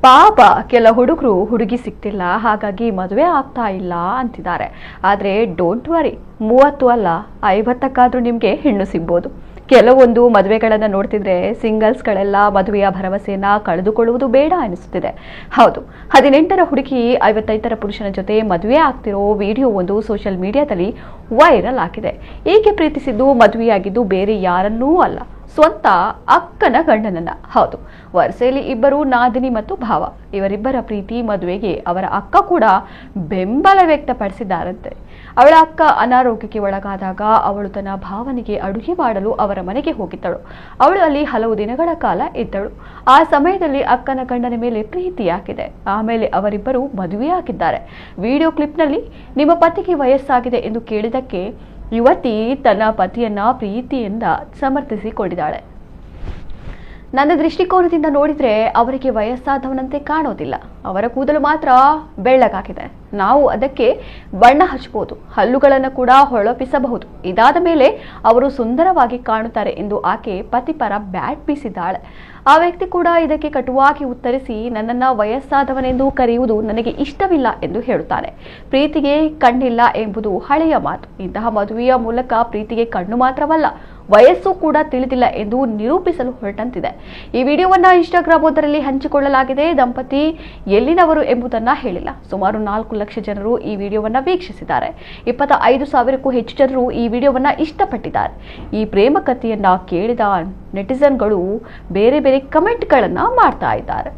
ಪಾಪ ಕೆಲ ಹುಡುಗರು ಹುಡುಗಿ ಸಿಗ್ತಿಲ್ಲ, ಹಾಗಾಗಿ ಮದುವೆ ಆಗ್ತಾ ಇಲ್ಲ ಅಂತಿದ್ದಾರೆ. ಆದರೆ ಡೋಂಟ್ ವರಿ, 30 ಅಲ್ಲ 50ಕ್ಕಾದ್ರೂ ನಿಮಗೆ ಹೆಣ್ಣು ಸಿಗ್ಬೋದು. ಕೆಲವೊಂದು ಮದುವೆಗಳನ್ನು ನೋಡ್ತಿದ್ರೆ ಸಿಂಗಲ್ಸ್ಗಳೆಲ್ಲ ಮದುವೆಯ ಭರವಸೆಯನ್ನ ಕಳೆದುಕೊಳ್ಳುವುದು ಬೇಡ ಅನಿಸುತ್ತಿದೆ. ಹೌದು, 18ರ ಹುಡುಗಿ 55ರ ಪುರುಷನ ಜೊತೆ ಮದುವೆ ಆಗ್ತಿರೋ ವಿಡಿಯೋ ಒಂದು ಸೋಷಿಯಲ್ ಮೀಡಿಯಾದಲ್ಲಿ ವೈರಲ್ ಆಗಿದೆ. ಈಕೆ ಪ್ರೀತಿಸಿದ್ದು ಮದುವೆಯಾಗಿದ್ದು ಬೇರೆ ಯಾರನ್ನೂ ಅಲ್ಲ, ಸ್ವಂತ ಅಕ್ಕನ ಗಂಡನನ್ನ. ಹೌದು, ವರಸೆಯಲ್ಲಿ ಇಬ್ಬರು ನಾದಿನಿ ಮತ್ತು ಭಾವ. ಇವರಿಬ್ಬರ ಪ್ರೀತಿ ಮದುವೆಗೆ ಅವರ ಅಕ್ಕ ಕೂಡ ಬೆಂಬಲ ವ್ಯಕ್ತಪಡಿಸಿದ್ದಾರಂತೆ. ಅವಳ ಅಕ್ಕ ಅನಾರೋಗ್ಯಕ್ಕೆ ಒಳಗಾದಾಗ ಅವಳು ತನ್ನ ಭಾವನಿಗೆ ಅಡುಗೆ ಮಾಡಲು ಅವರ ಮನೆಗೆ ಹೋಗಿದ್ದಳು. ಅವಳು ಅಲ್ಲಿ ಹಲವು ದಿನಗಳ ಕಾಲ ಇದ್ದಳು. ಆ ಸಮಯದಲ್ಲಿ ಅಕ್ಕನ ಗಂಡನ ಮೇಲೆ ಪ್ರೀತಿಯಾಗಿದೆ. ಆಮೇಲೆ ಅವರಿಬ್ಬರು ಮದುವೆಯಾಗಿದ್ದಾರೆ. ವಿಡಿಯೋ ಕ್ಲಿಪ್ನಲ್ಲಿ ನಿಮ್ಮ ಪತಿಗೆ ವಯಸ್ಸಾಗಿದೆ ಎಂದು ಕೇಳಿದಕ್ಕೆ ಯುವತಿ ತನ್ನ ಪತಿಯನ್ನ ಪ್ರೀತಿಯಿಂದ ಸಮರ್ಥಿಸಿಕೊಂಡಿದ್ದಾಳೆ. ನನ್ನ ದೃಷ್ಟಿಕೋನದಿಂದ ನೋಡಿದ್ರೆ ಅವರಿಗೆ ವಯಸ್ಸಾದವನಂತೆ ಕಾಣೋದಿಲ್ಲ. ಅವರ ಕೂದಲು ಮಾತ್ರ ಬೆಳ್ಳಗಾಗಿದೆ. ನಾವು ಅದಕ್ಕೆ ಬಣ್ಣ ಹಚ್ಚಬಹುದು, ಹಲ್ಲುಗಳನ್ನು ಕೂಡ ಹೊಳಪಿಸಬಹುದು. ಇದಾದ ಮೇಲೆ ಅವರು ಸುಂದರವಾಗಿ ಕಾಣುತ್ತಾರೆ ಎಂದು ಆಕೆ ಪತಿಪರ ಬ್ಯಾಟ್ ಬೀಸಿದ್ದಾಳೆ. ಆ ವ್ಯಕ್ತಿ ಕೂಡ ಇದಕ್ಕೆ ಕಟುವಾಗಿ ಉತ್ತರಿಸಿ, ನನ್ನನ್ನ ವಯಸ್ಸಾದವನೆಂದು ಕರೆಯುವುದು ನನಗೆ ಇಷ್ಟವಿಲ್ಲ ಎಂದು ಹೇಳುತ್ತಾನೆ. ಪ್ರೀತಿಗೆ ಕಣ್ಣಿಲ್ಲ ಎಂಬುದು ಹಳೆಯ ಮಾತು. ಇಂತಹ ಮದುವೆಯ ಮೂಲಕ ಪ್ರೀತಿಗೆ ಕಣ್ಣು ಮಾತ್ರವಲ್ಲ, ವಯಸ್ಸು ಕೂಡ ತಿಳಿದಿಲ್ಲ ಎಂದು ನಿರೂಪಿಸಲು ಹೊರಟಂತಿದೆ. ಈ ವಿಡಿಯೋವನ್ನ ಇನ್ಸ್ಟಾಗ್ರಾಮ್ ಒಂದರಲ್ಲಿ ಹಂಚಿಕೊಳ್ಳಲಾಗಿದೆ. ದಂಪತಿ ಎಲ್ಲಿನವರು ಎಂಬುದನ್ನ ಹೇಳಿಲ್ಲ. ಸುಮಾರು 4 ಲಕ್ಷ ಜನರು ಈ ವಿಡಿಯೋವನ್ನ ವೀಕ್ಷಿಸಿದ್ದಾರೆ. 25,000ಕ್ಕೂ ಹೆಚ್ಚು ಜನರು ಈ ವಿಡಿಯೋವನ್ನ ಇಷ್ಟಪಟ್ಟಿದ್ದಾರೆ. ಈ ಪ್ರೇಮ ಕಥೆಯನ್ನ ಕೇಳಿದ ನೆಟಿಸನ್ಗಳು ಬೇರೆ ಬೇರೆ ಕಮೆಂಟ್ಗಳನ್ನ ಮಾಡ್ತಾ ಇದ್ದಾರೆ.